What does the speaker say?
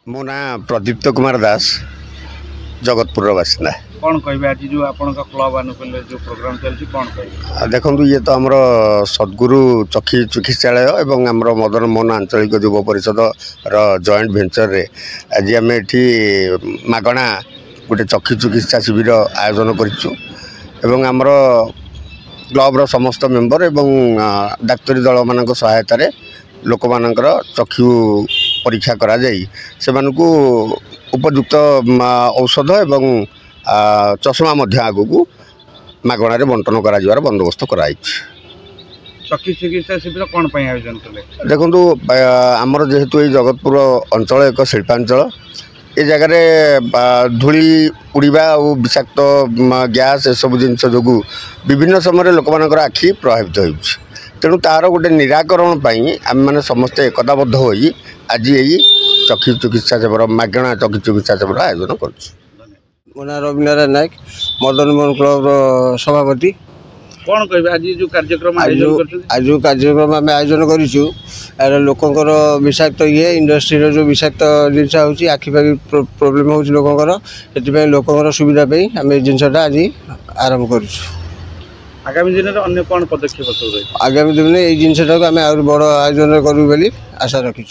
मो ना प्रदीप्त कुमार दास जगतपुर बासिंदा। कौन कहे आज जो आप क्लब अनुकूल जो प्रोग्राम चलती कौन कहे देखो ये तो आमर सद्गुरु चक्षु चिकित्सालय एवं आमर मदन मोहन आंचलिक युव परिषद जॉइंट भेंचर रे आज आम ये मागणा गोटे चक्षु चिकित्सा शिविर आयोजन करूँ आमर क्लब्र समस्त मेम्बर एवं डाक्तरी दल मान सहायता लोक मानकर चक्षु परीक्षा करा जाई से मानकु उपयुक्त औषध एवं चश्मा आगू मागणार बंटन कर बंदोबस्त कराई। चक्षु चिकित्सा शिविर कौन आयोजन कले देखु आमर जेहेतु ये जगतपुर अंचल एक शिल्पांचल ये जगार धूली उड़ा और विषाक्त गैस सब जिनस जो विभिन्न समय लोक मानकर आखि प्रभावित हो तेणु तार गोटे निराकरण आम मैंने समस्ते एकताबद्ध हो आज यही चक्षु चिकित्सा सेवा मागणा चक्षु चिकित्सा सेवा आयोजन कर। मो ना रविनारायण नायक मदन मोहन क्लब सभापति। कौन कहे आज जो कार्यक्रम आम आयोजन कर लोकंर विषाक्त ये इंडस्ट्री जो विषाक्त जिनस हो आखि पाखि प्रोब्लेम हो लोकंर से लोकंर सुविधा आम जिनसा आज आरंभ कर। आगामी दिन में अन्य कौन पदक्षेप आगामी दिन में ये जिनसा आम बड़ आयोजन करूँ आशा रखी।